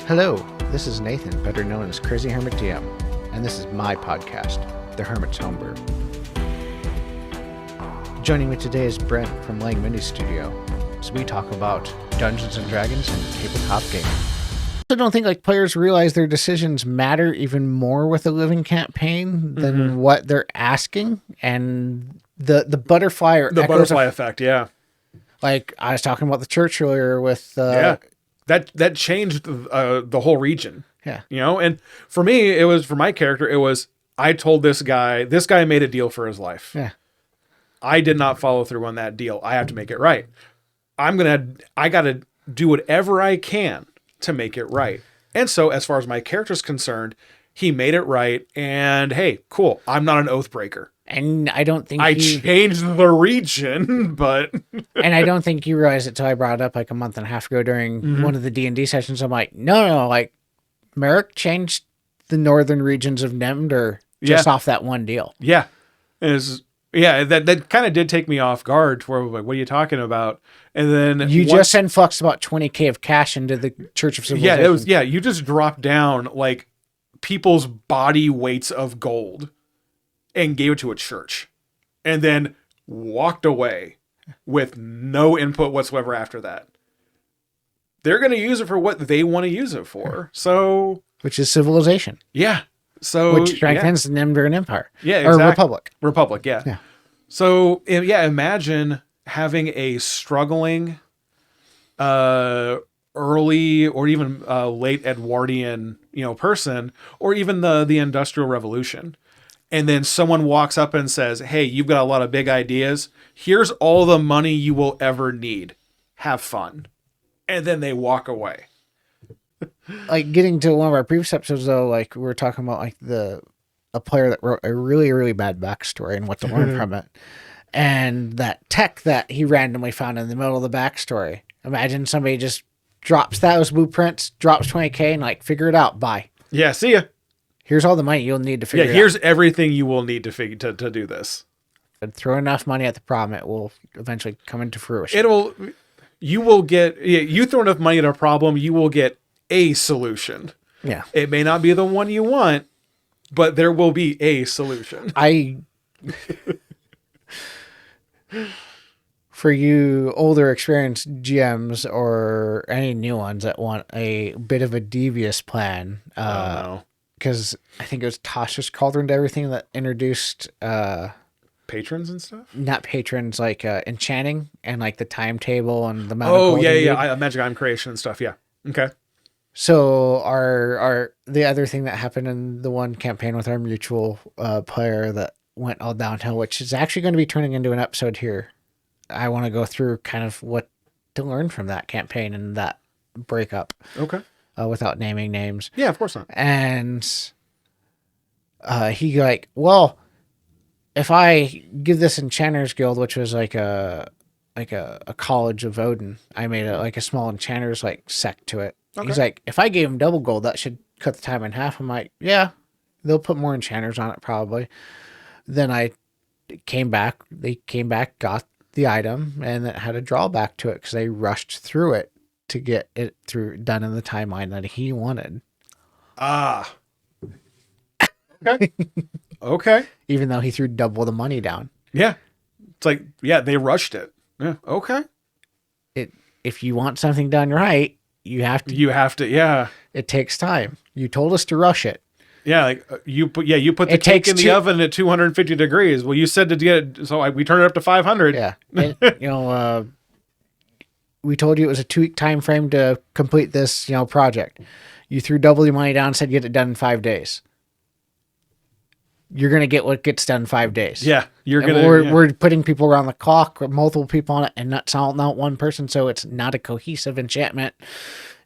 Hello, this is Nathan, better known as CrazyhermitDM, and this is my podcast, The Hermit's Homebrew. Joining me today is Brent from Lang Mini Studio, as we talk about Dungeons & Dragons and tabletop gaming. I don't think players realize their decisions matter even more with a living campaign than what they're asking, and the butterfly or the butterfly effect, yeah. Like I was talking about the church earlier with that changed the whole region. Yeah. And for me, for my character, I told this guy made a deal for his life. Yeah. I did not follow through on that deal. I have to make it right. I got to do whatever I can to make it right. And so as far as my character's concerned, he made it right. And hey, cool. I'm not an oath breaker. And I don't think I changed the region, but and I don't think you realized it till I brought it up a month and a half ago during one of the D&D sessions. I'm like, no, Merrick changed the northern regions of Nemdor just off that one deal. Yeah. That kind of did take me off guard. Where like, what are you talking about? And then just influxed about 20K of cash into the Church of Civilization. You just dropped down people's body weights of gold and gave it to a church, and then walked away with no input whatsoever after that. They're going to use it for what they want to use it for. So, which is civilization. Yeah. So which strengthens the Nemdorian Empire. Yeah, exactly. Or Republic. Republic, yeah. Yeah. So, imagine having a struggling early or even late Edwardian, person, or even the Industrial Revolution. And then someone walks up and says, hey, you've got a lot of big ideas. Here's all the money you will ever need. Have fun. And then they walk away. Getting to one of our previous episodes, though, we were talking about a player that wrote a really, really bad backstory and what to learn from it. And that tech that he randomly found in the middle of the backstory. Imagine somebody just drops those blueprints, drops 20K and figure it out. Bye. Yeah, see ya. Here's all the money you'll need to figure it out. Yeah, here's everything you will need to do this. And throw enough money at the problem, it will eventually come into fruition. You throw enough money at a problem, you will get a solution. Yeah. It may not be the one you want, but there will be a solution. For you older experienced GMs or any new ones that want a bit of a devious plan, because I think it was Tasha's Cauldron to Everything that introduced patrons and stuff. Not patrons, enchanting and the timetable and the amount. Oh yeah, magic item creation and stuff. Yeah. Okay. So our the other thing that happened in the one campaign with our mutual player that went all downhill, which is actually going to be turning into an episode here. I want to go through kind of what to learn from that campaign and that breakup. Okay. Without naming names. Yeah, of course not. And he well, if I give this Enchanters Guild, which was a college of Odin, I made a small Enchanters sect to it. Okay. He's if I gave him double gold, that should cut the time in half. I'm like, yeah, they'll put more Enchanters on it probably. Then they came back, got the item, and it had a drawback to it because they rushed through it to get it done in the timeline that he wanted. Ah. Okay. Okay. Even though he threw double the money down. Yeah. It's they rushed it. Yeah. Okay. If you want something done right, you have to, yeah. It takes time. You told us to rush it. Yeah, you put the cake in the oven at 250 degrees. Well, you said to get it, so we turned it up to 500. Yeah. And, we told you it was a 2-week time frame to complete this, project. You threw double your money down and said get it done in 5 days. You're going to get what gets done in 5 days. Yeah. We're putting people around the clock, multiple people on it, and not one person, so it's not a cohesive enchantment.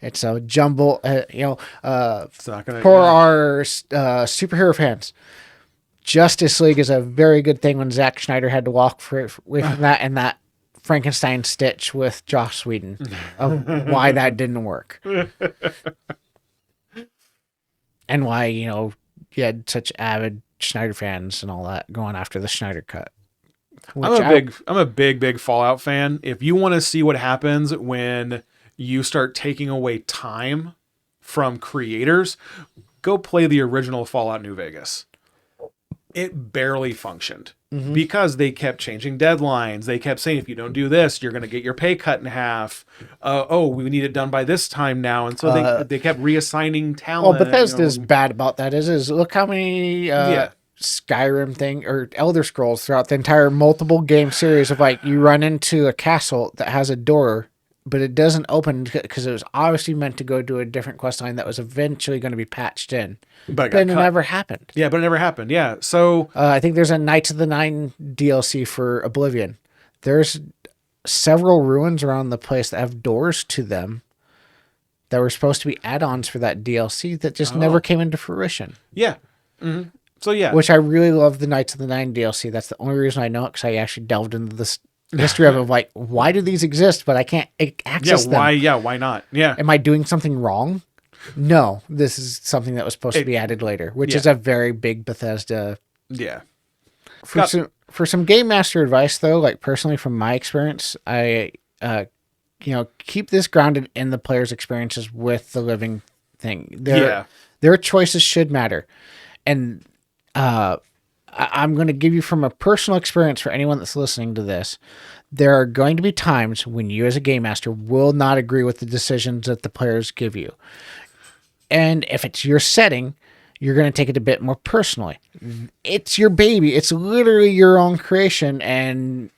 It's a jumble, it's not gonna, for our superhero fans. Justice League is a very good thing when Zack Snyder had to walk away from that and that Frankenstein stitch with Joss Whedon of why that didn't work. And why, you had such avid Snyder fans and all that going after the Snyder cut. I'm a big Fallout fan. If you want to see what happens when you start taking away time from creators, go play the original Fallout New Vegas. It barely functioned because they kept changing deadlines. They kept saying, if you don't do this, you're going to get your pay cut in half. We need it done by this time now. And so they kept reassigning talent. Well, Bethesda's bad about that is look how many Skyrim thing or Elder Scrolls throughout the entire multiple game series of like you run into a castle that has a door, but it doesn't open because it was obviously meant to go to a different quest line that was eventually going to be patched in. But it never happened. Yeah, but it never happened. Yeah. So I think there's a Knights of the Nine DLC for Oblivion. There's several ruins around the place that have doors to them that were supposed to be add-ons for that DLC that just never came into fruition. Yeah. Mm-hmm. So yeah. Which I really love the Knights of the Nine DLC. That's the only reason I know it, because I actually delved into this history of it, like, why do these exist, but I can't access them? Why not? Yeah. Am I doing something wrong? No, this is something that was supposed to be added later, which is a very big Bethesda. Yeah. For some game master advice, though, like personally from my experience, I, keep this grounded in the player's experiences with the living thing. Their choices should matter. And I'm going to give you from a personal experience for anyone that's listening to this. There are going to be times when you as a game master will not agree with the decisions that the players give you. And if it's your setting, you're going to take it a bit more personally. It's your baby. It's literally your own creation. And,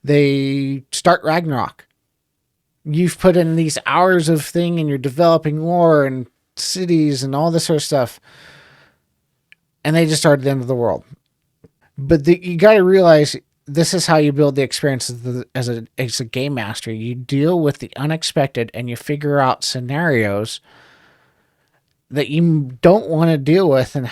they start Ragnarok. You've put in these hours of thing and you're developing lore and cities and all this sort of stuff. And they just started the end of the world. But you got to realize this is how you build the experience as a game master. You deal with the unexpected and you figure out scenarios that you don't want to deal with, and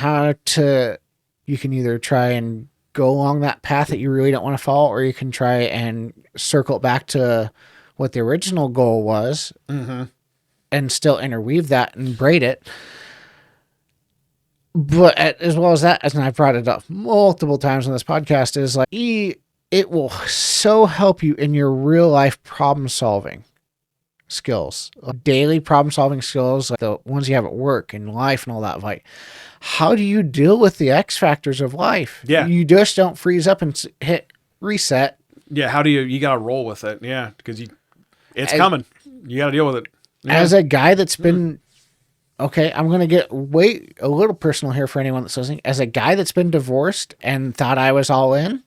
you can either try and go along that path that you really don't want to follow, or you can try and circle back to what the original goal was and still interweave that and braid it. But as well as that, and I've brought it up multiple times on this podcast, is like it will so help you in your real life problem solving skills, daily problem solving skills, like the ones you have at work and life and all that. Like, how do you deal with the X factors of life? Yeah, you just don't freeze up and hit reset. Yeah, how do you got to roll with it? Yeah, because it's coming. You got to deal with it. Yeah. As a guy that's been. Okay, I'm going to get a little personal here for anyone that's listening. As a guy that's been divorced and thought I was all in,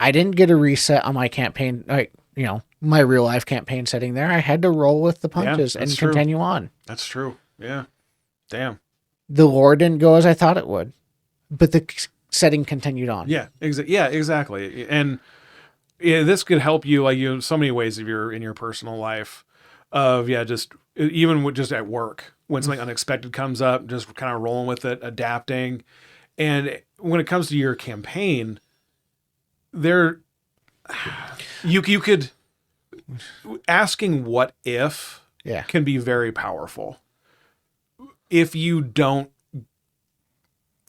I didn't get a reset on my campaign, my real life campaign setting there. I had to roll with the punches and continue on. That's true. Yeah. Damn. The lore didn't go as I thought it would, but the setting continued on. Yeah, exactly. And this could help you in so many ways in your personal life of, just even just at work, when something unexpected comes up, just kind of rolling with it, adapting. And when it comes to your campaign, you could asking what if can be very powerful if you don't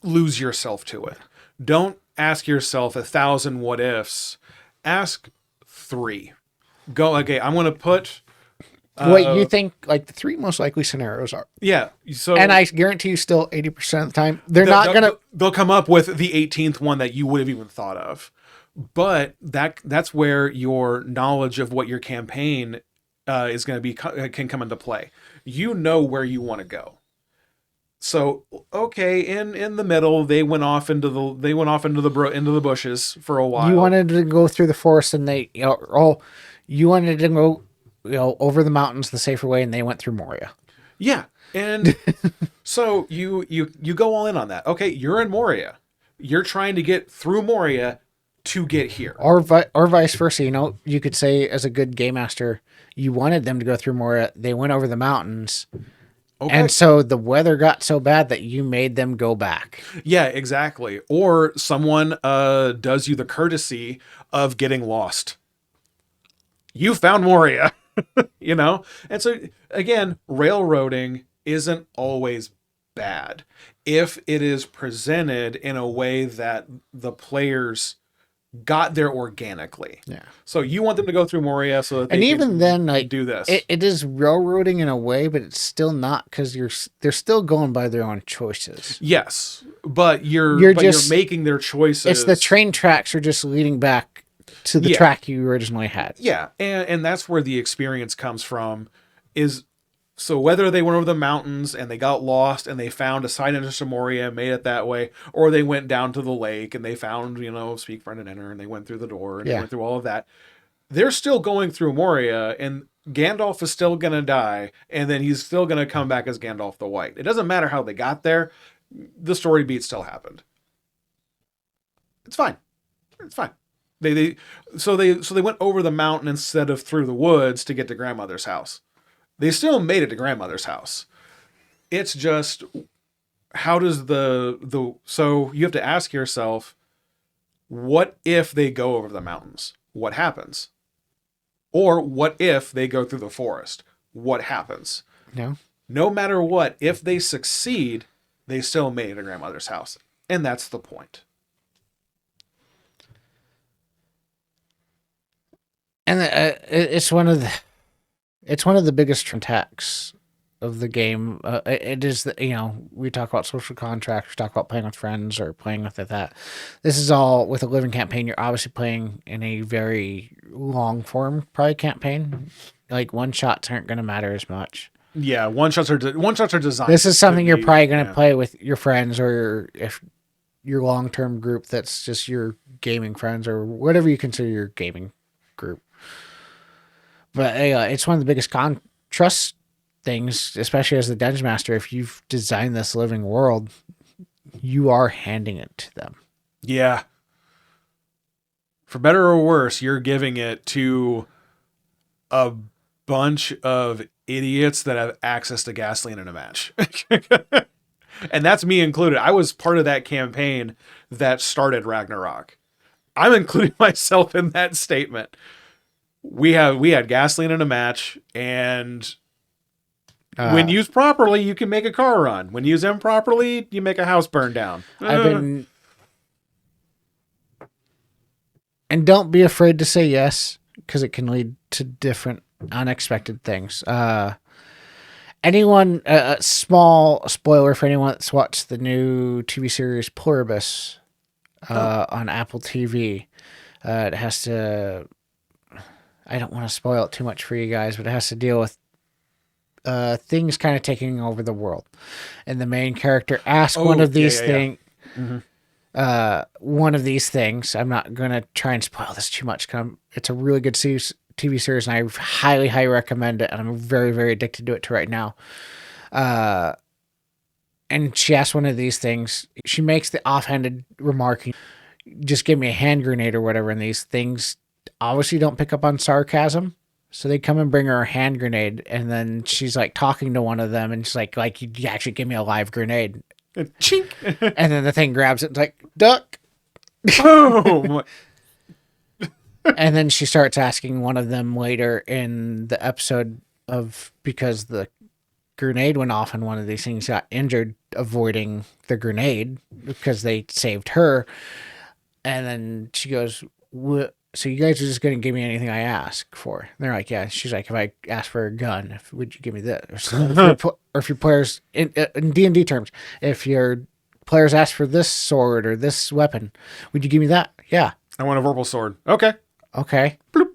lose yourself to it. Don't ask yourself 1,000 what ifs. Ask 3. Go, okay, I'm going to put what you think like the 3 most likely scenarios are. Yeah. So, and I guarantee you still 80% of the time, they'll come up with the 18th one that you would have even thought of. But that's where your knowledge of what your campaign is going to be can come into play. You know where you want to go. So, okay, in the middle, they went off into the bushes for a while. You wanted to go through the forest and you wanted to go over the mountains the safer way, and they went through Moria. Yeah. And so you go all in on that. Okay, you're in Moria. You're trying to get through Moria to get here. Or vice versa. You could say as a good game master, you wanted them to go through Moria. They went over the mountains. Okay. And so the weather got so bad that you made them go back. Yeah, exactly. Or someone does you the courtesy of getting lost. You found Moria. And so again, railroading isn't always bad if it is presented in a way that the players got there organically. Yeah. So you want them to go through Moria so that they And can even then, like, do this. it is railroading in a way, but it's still not, because they're still going by their own choices. Yes, but you're making their choices. It's the train tracks are just leading back to the track you originally had. Yeah, and that's where the experience comes from. Is so whether they went over the mountains and they got lost and they found a side entrance to Moria and made it that way, or they went down to the lake and they found, speak, friend, and enter, and they went through the door and they went through all of that. They're still going through Moria, and Gandalf is still going to die, and then he's still going to come back as Gandalf the White. It doesn't matter how they got there. The story beat still happened. It's fine. It's fine. They went over the mountain instead of through the woods to get to grandmother's house. They still made it to grandmother's house. It's just, how does so you have to ask yourself, what if they go over the mountains? What happens? Or what if they go through the forest? What happens? No matter what, if they succeed, they still made it to grandmother's house. And that's the point. And it's one of the biggest attacks of the game. It is we talk about social contracts, we talk about playing with friends or playing with that. This is all with a living campaign. You're obviously playing in a very long form, probably campaign. Like one shots aren't going to matter as much. Yeah, one shots are designed. This is something you're probably going to play with your friends, or if your long term group that's just your gaming friends or whatever you consider your gaming group. But it's one of the biggest trust things, especially as the dungeon master. If you've designed this living world, you are handing it to them. Yeah. For better or worse, you're giving it to a bunch of idiots that have access to gasoline in a match. And that's me included. I was part of that campaign that started Ragnarok. I'm including myself in that statement. We had gasoline in a match, and when used properly, you can make a car run. When used improperly, you make a house burn down. And don't be afraid to say yes, because it can lead to different unexpected things. Anyone, a small spoiler for anyone that's watched the new TV series Pluribus on Apple TV. It has to, I don't want to spoil it too much for you guys, but it has to deal with things kind of taking over the world. And the main character asks one of these things. Mm-hmm. One of these things. I'm not going to try and spoil this too much. It's a really good TV series, and I highly, highly recommend it. And I'm very, very addicted to it right now. And she asks one of these things. She makes the offhanded remark, just give me a hand grenade or whatever. And these things obviously don't pick up on sarcasm. So they come and bring her a hand grenade. And then she's like talking to one of them. And she's like, you actually give me a live grenade. Chink. And then the thing grabs it and it's like, duck. Boom. And then she starts asking one of them later in the episode because the grenade went off and one of these things got injured avoiding the grenade because they saved her. And then she goes, so you guys are just going to give me anything I ask for? And they're like, yeah. She's like, if I ask for a gun, would you give me this? Or if your players, in D&D terms, if your players ask for this sword or this weapon, would you give me that? Yeah. I want a verbal sword. Okay. Bloop.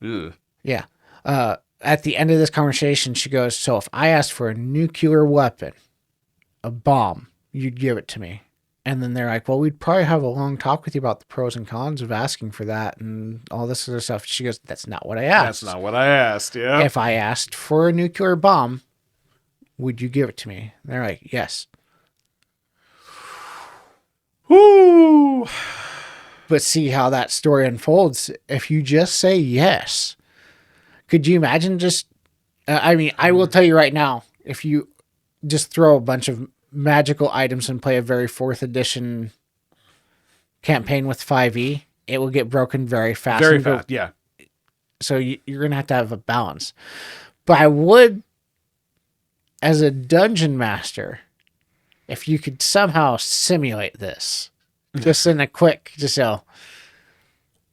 Ugh. Yeah. At the end of this conversation, she goes, so if I asked for a nuclear weapon, a bomb, you'd give it to me. And then they're like, well, we'd probably have a long talk with you about the pros and cons of asking for that and all this other stuff. She goes, that's not what I asked. That's not what I asked, yeah. If I asked for a nuclear bomb, would you give it to me? And they're like, yes. Woo! But see how that story unfolds. If you just say yes, could you imagine just, I will tell you right now, if you just throw a bunch of magical items and play a very 4th edition campaign with 5e, it will get broken very fast. Very fast, yeah. So you're going to have a balance. But I would, as a dungeon master, if you could somehow simulate this, just in a quick,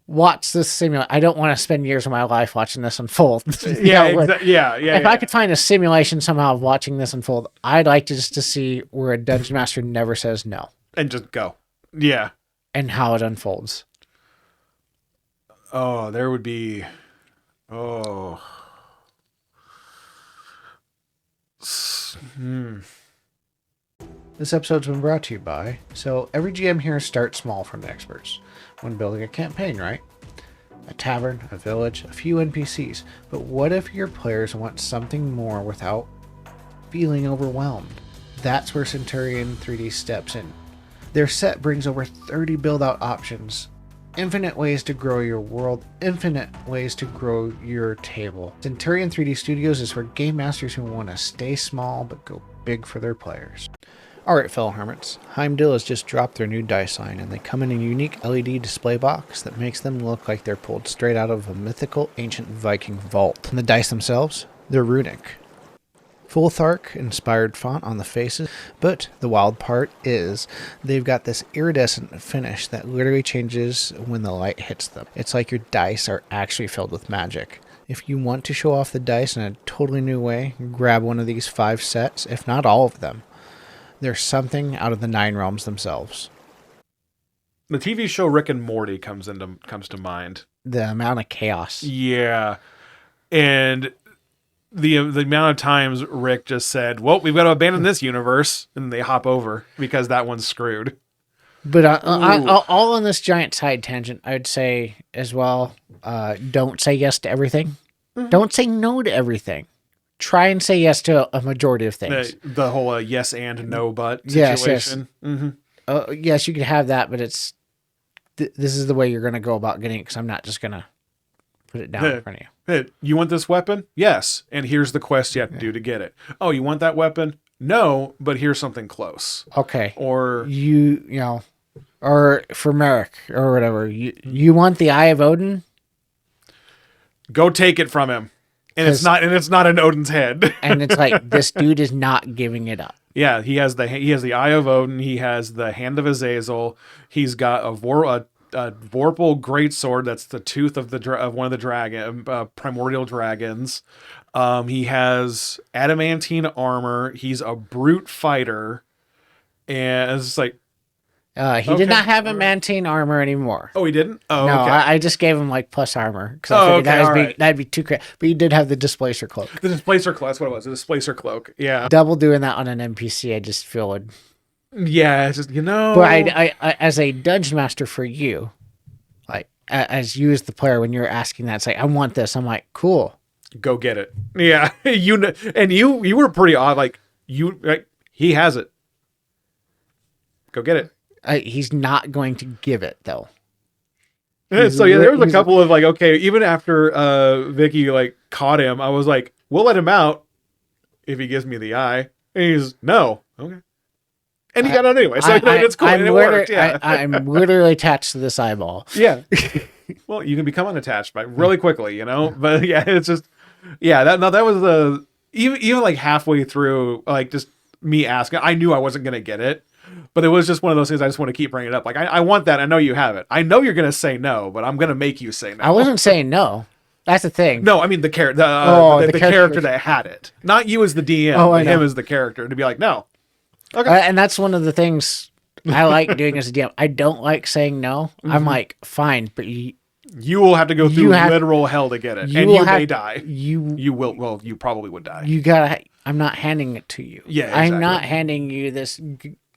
watch this simulation. I don't want to spend years of my life watching this unfold. Yeah, If I could find a simulation somehow of watching this unfold, I'd like to see where a dungeon master never says no. And just go. Yeah. And how it unfolds. Oh, there would be... Oh... This episode's been brought to you by... So, every GM here starts small from the experts when building a campaign, right? A tavern, a village, a few NPCs. But what if your players want something more without feeling overwhelmed? That's where Centurion 3D steps in. Their set brings over 30 build-out options, infinite ways to grow your world, infinite ways to grow your table. Centurion 3D Studios is for game masters who want to stay small but go big for their players. Alright, fellow hermits, Heimdall has just dropped their new dice line, and they come in a unique LED display box that makes them look like they're pulled straight out of a mythical ancient Viking vault. And the dice themselves, they're runic. Full Thark-inspired font on the faces, but the wild part is they've got this iridescent finish that literally changes when the light hits them. It's like your dice are actually filled with magic. If you want to show off the dice in a totally new way, grab one of these 5 sets, if not all of them. There's something out of the 9 realms themselves. The TV show Rick and Morty comes to mind. The amount of chaos. Yeah. And the amount of times Rick just said, well, we've got to abandon this universe, and they hop over because that one's screwed. But all on this giant side tangent, I would say as well, don't say yes to everything. Mm-hmm. Don't say no to everything. Try and say yes to a majority of things. The whole yes and no but situation. Yes. Mm-hmm. Yes, you can have that, but it's this is the way you're going to go about getting it, because I'm not just going to put it down in front of you. Hey, you want this weapon? Yes. And here's the quest you have to do to get it. Oh, you want that weapon? No, but here's something close. Okay. Or you know, or for Merrick or whatever. You want the Eye of Odin? Go take it from him. And it's not in Odin's head. And it's like, this dude is not giving it up. Yeah, he has the Eye of Odin. He has the Hand of Azazel. He's got a Vorpal greatsword that's the tooth of one of the primordial dragons. He has adamantine armor. He's a brute fighter, and it's just like he did not have adamantine armor anymore. Oh, he didn't? Oh, no, okay. I just gave him like plus armor because I figured that'd be too crazy. But you did have the displacer cloak. The displacer cloak. That's what it was. The displacer cloak. Yeah. Double doing that on an NPC, I just feel would. Yeah, it's just But I as a dungeon master for you, like as you as the player, when you're asking that, it's like, I want this. I'm like, cool. Go get it. Yeah, you were pretty odd. Like he has it. Go get it. He's not going to give it though. So yeah, there was a couple of like, okay, even after Vicky like caught him, I was like, we'll let him out if he gives me the eye. And he's no, okay. And he got it anyway, so it's cool. And it worked. Yeah. I'm literally attached to this eyeball. Yeah. Well, you can become unattached really quickly, you know. But yeah, it's just that was even like halfway through, like just me asking. I knew I wasn't gonna get it. But it was just one of those things I just want to keep bringing it up. Like, I want that. I know you have it. I know you're going to say no, but I'm going to make you say no. I wasn't saying no. That's the thing. No, I mean the character that had it. Not you as the DM, him as the character. To be like, no. Okay. And that's one of the things I like doing as a DM. I don't like saying no. Mm-hmm. I'm like, fine, but you will have to go through literal hell to get it. And you may die. You will. Well, you probably would die. I'm not handing it to you. Yeah, exactly. I'm not handing you this...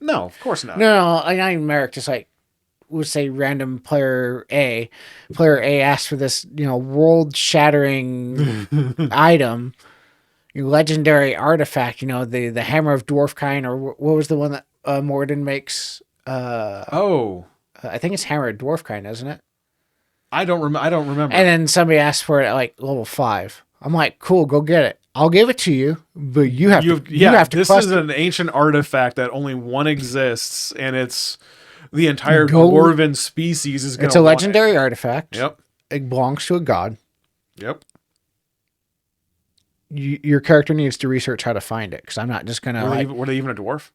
No, of course not. No, not even Merrick. Just like, we'll say random player A. Player A asks for this, world-shattering item, legendary artifact. The Hammer of Dwarfkind, or what was the one that Morden makes? I think it's Hammer of Dwarfkind, isn't it? I don't remember. And then somebody asks for it at like level 5. I'm like, cool, go get it. I'll give it to you, but you have to. This is an ancient artifact that only one exists, and it's the entire dwarven species is going to. It's a legendary artifact. Yep. It belongs to a god. Yep. Your character needs to research how to find it, because I'm not just going to. Were they even a dwarf?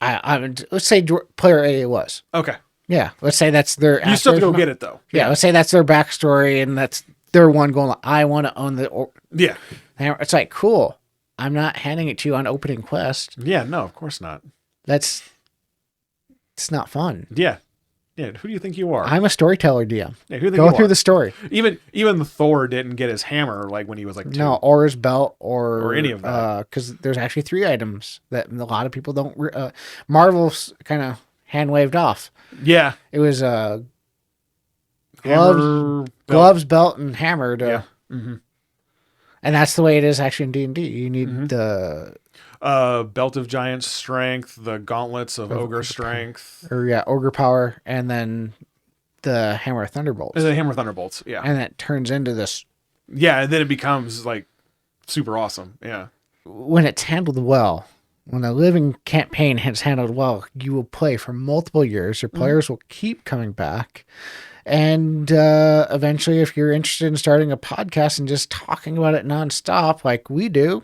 Let's say player A was. Okay. Yeah, let's say that's their. You still have to go get it though. Yeah, let's say that's their backstory, and that's their one goal. Like, I want to own the. Yeah. It's like cool. I'm not handing it to you on opening quest. Yeah, no, of course not. It's not fun. Yeah. Yeah, who do you think you are? I'm a storyteller DM. Yeah, who do you think Go you through are? the story. Even Thor didn't get his hammer like when he was like 2. No, or his belt, or any of that. Because there's actually 3 items that a lot of people don't. Marvel's kind of hand waved off. Yeah. It was Hammer, gloves, belt, and hammer. Yeah. Mm-hmm. And that's the way it is actually in D&D. You need the belt of giant strength, the gauntlets of ogre strength, ogre power, and then the hammer of thunderbolts. The hammer of thunderbolts, yeah. And it turns into this. Yeah, and then it becomes like super awesome. Yeah. When it's handled well, when a living campaign is handled well, you will play for multiple years. Your players will keep coming back. And eventually, if you're interested in starting a podcast and just talking about it nonstop like we do,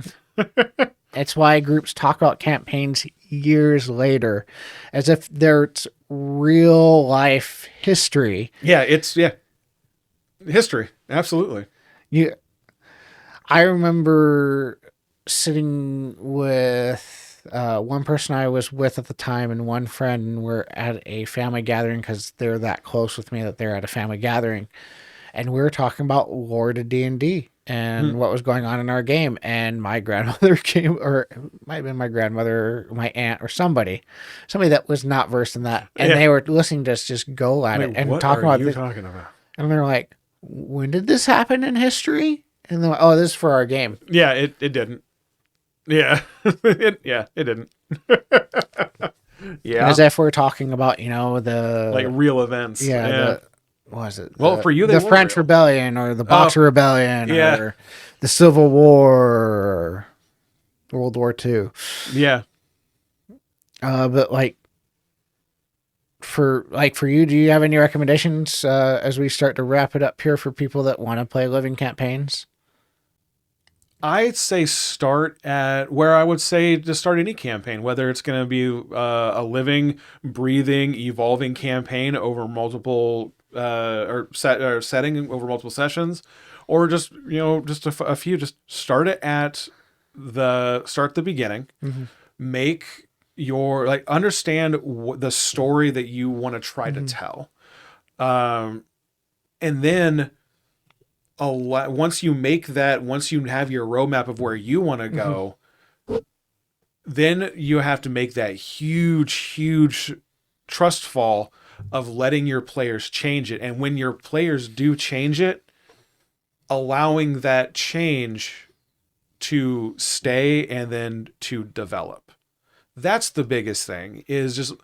it's why groups talk about campaigns years later as if there's real life history. Yeah, it's history. Absolutely. I remember sitting with one person I was with at the time and one friend, and we're at a family gathering because they're that close with me that they're at a family gathering. And we were talking about lore to D&D and what was going on in our game. And my grandmother came, or it might have been my grandmother, or my aunt, or somebody that was not versed in that. And they were listening to us just go at it and talk about this. Talking about? And they're like, when did this happen in history? And they're like, oh, this is for our game. Yeah, it didn't. Yeah. it didn't. Yeah. As if we're talking about, the like real events. Yeah. What was it? Well, for you, the French real. Rebellion or the Boxer Rebellion yeah. or the Civil War or World War II. Yeah. But for you, do you have any recommendations as we start to wrap it up here for people that want to play living campaigns? I'd say start at where I would say to start any campaign, whether it's going to be a living, breathing, evolving campaign over multiple setting over multiple sessions, or just a few. Just start it at the beginning. Mm-hmm. Make your understand the story that you want to try to tell, and then. Once you have your roadmap of where you want to go, then you have to make that huge trust fall of letting your players change it. And when your players do change it, allowing that change to stay and then to develop. That's the biggest thing, is just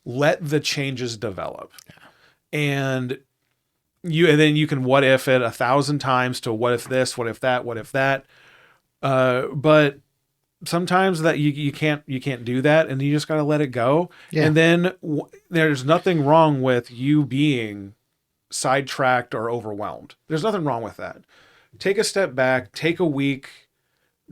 let the changes develop. Yeah. And then you can what if it 1,000 times to what if this, what if that, what if that. But sometimes that you can't do that, and you just got to let it go. Yeah. And then there's nothing wrong with you being sidetracked or overwhelmed. There's nothing wrong with that. Take a step back, take a week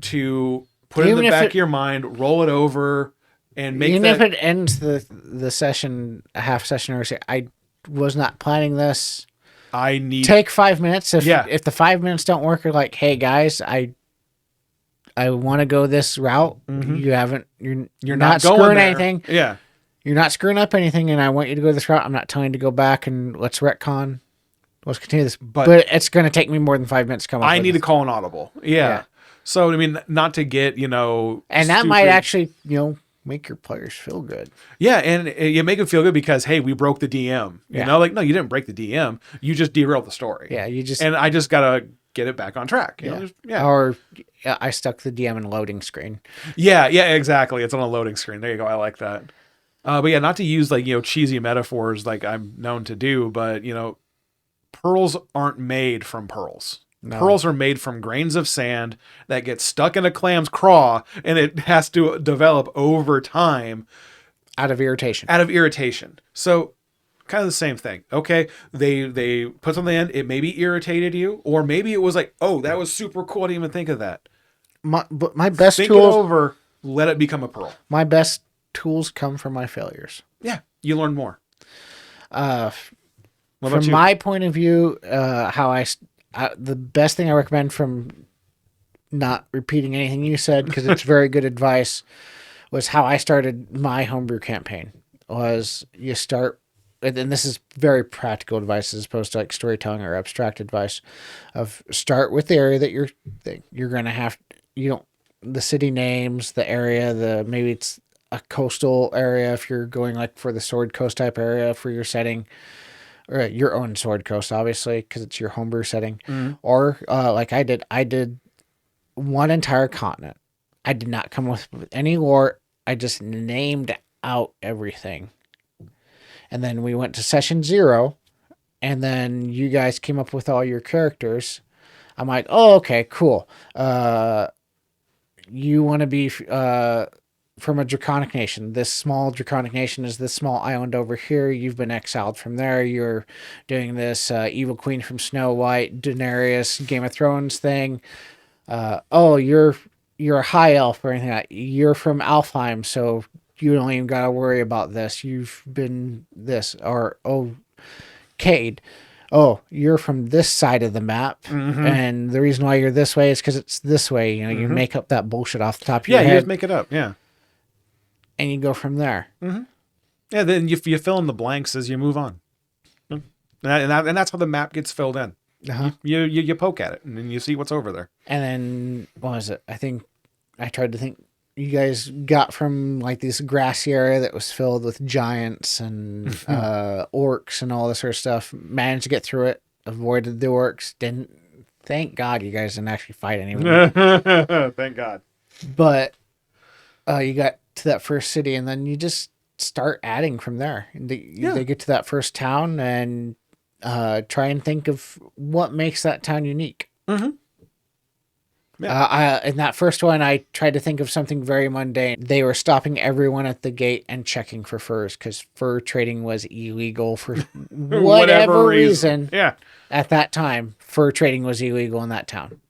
to put it in the back of your mind, roll it over, and make if it ends the session, a half session, or say, I was not planning this. Take 5 minutes. If the 5 minutes don't work, you're like, hey guys, I want to go this route. Mm-hmm. You're not screwing anything. Yeah. You're not screwing up anything, and I want you to go this route. I'm not telling you to go back and let's retcon. Let's continue this. But it's going to take me more than 5 minutes to come up I need to call an audible. Yeah. So, I mean, not to get, and that might actually, make your players feel good. Yeah, and you make them feel good because, hey, we broke the DM. No, you didn't break the DM. You just derailed the story. Yeah, and I just gotta get it back on track. Or I stuck the DM in a loading screen. Yeah, exactly. It's on a loading screen. There you go. I like that. But yeah, not to use cheesy metaphors like I'm known to do, but pearls aren't made from pearls. No. Pearls are made from grains of sand that get stuck in a clam's craw, and it has to develop over time. Out of irritation. So kind of the same thing. Okay, they put something in, it maybe irritated you, or maybe it was like, oh, that was super cool. I didn't even think of that. My best think tools. Think it over, let it become a pearl. My best tools come from my failures. Yeah, you learn more. What about From you? my point of view, the best thing I recommend, from not repeating anything you said, because it's very good advice, was how I started my homebrew campaign. Was you start, and this is very practical advice as opposed to like storytelling or abstract advice, of start with the area that you're going to have, the city names, the area, maybe it's a coastal area if you're going like for the Sword Coast type area for your setting, or your own Sword Coast, obviously, because it's your homebrew setting. Or like I did one entire continent. I did not come with any lore. I just named out everything. And then we went to session 0, and then you guys came up with all your characters. I'm like, oh, okay, cool. You want to be from a draconic nation. This small draconic nation is this small island over here. You've been exiled from there. You're doing this evil queen from Snow White, Daenerys, Game of Thrones thing. You're a high elf or anything like that. You're from Alfheim, so you don't even gotta worry about this. You've been this. Or, Cade. Oh, you're from this side of the map, and the reason why you're this way is because it's this way. You make up that bullshit off the top of your head. Yeah, you just make it up. Yeah. And you go from there. Yeah, then you fill in the blanks as you move on. And that's how the map gets filled in. You poke at it, and then you see what's over there. And then, what was it? I think I tried to think. You guys got from like this grassy area that was filled with giants and orcs and all this sort of stuff. Managed to get through it. Avoided the orcs. Didn't. Thank God you guys didn't actually fight anyone. Thank God. But you got to that first city, and then you just start adding from there. They get to that first town and try and think of what makes that town unique. Yeah. In that first one, I tried to think of something very mundane. They were stopping everyone at the gate and checking for furs because fur trading was illegal for whatever reason. Yeah. At that time, fur trading was illegal in that town.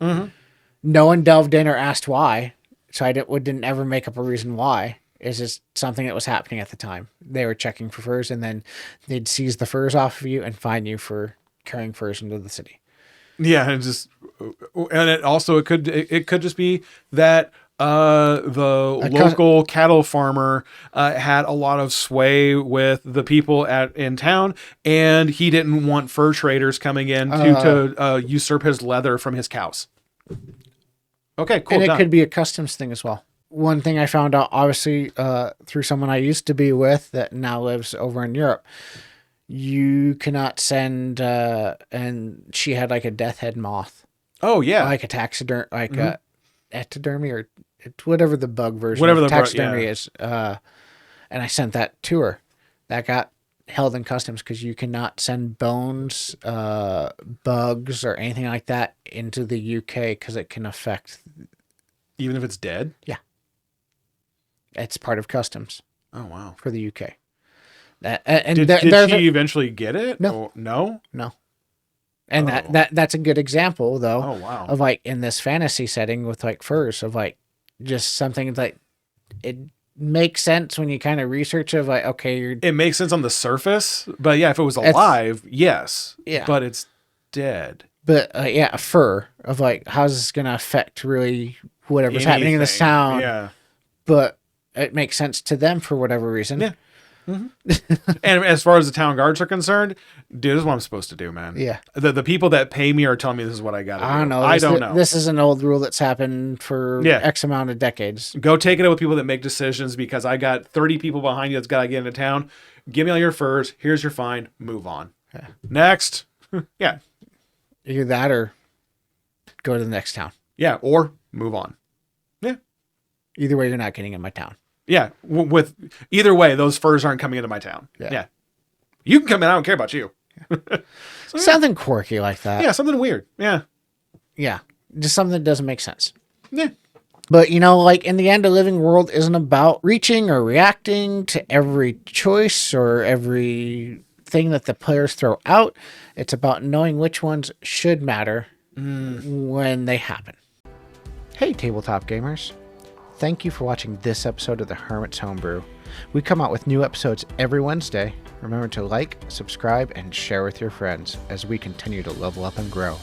No one delved in or asked why, so I didn't ever make up a reason why. It's just something that was happening at the time. They were checking for furs, and then they'd seize the furs off of you and fine you for carrying furs into the city. Yeah, and it could just be that the local cattle farmer had a lot of sway with the people in town, and he didn't want fur traders coming in to usurp his leather from his cows. Okay, cool. And it could be a customs thing as well. One thing I found out, obviously, through someone I used to be with that now lives over in Europe, you cannot send, and she had like a death head moth. Oh, yeah. Like a taxidermy, like a ectodermy, or whatever the bug version whatever of the taxidermy is. And I sent that to her. That got held in customs because you cannot send bones, bugs, or anything like that into the UK because it can affect. Even if it's dead? Yeah. It's part of customs. Oh, wow. For the UK. Did she eventually get it? No. No? No. And that's a good example, though. Oh, wow. Of like in this fantasy setting with like furs, of like just something like it makes sense when you kind of research of like, okay, it makes sense on the surface, but yeah, if it was alive, yes. Yeah. But it's dead. But yeah, a fur of like, how's this going to affect really whatever's happening in this town? Yeah. But it makes sense to them for whatever reason. Yeah. And as far as the town guards are concerned, dude, this is what I'm supposed to do, man. Yeah. The people that pay me are telling me this is what I got to do. I don't know. I don't know. This is an old rule that's happened for X amount of decades. Go take it up with people that make decisions because I got 30 people behind you that's got to get into town. Give me all your furs. Here's your fine. Move on. Yeah. Next. Yeah. Either that or go to the next town. Yeah. Or move on. Yeah. Either way, you're not getting in my town. Yeah, with either way, those furs aren't coming into my town. Yeah. You can come in. I don't care about you. So, something quirky like that. Yeah, something weird. Yeah. Yeah, just something that doesn't make sense. Yeah. But, like in the end, a living world isn't about reaching or reacting to every choice or every thing that the players throw out. It's about knowing which ones should matter when they happen. Hey, tabletop gamers. Thank you for watching this episode of the Hermit's Homebrew. We come out with new episodes every Wednesday. Remember to like, subscribe, and share with your friends as we continue to level up and grow.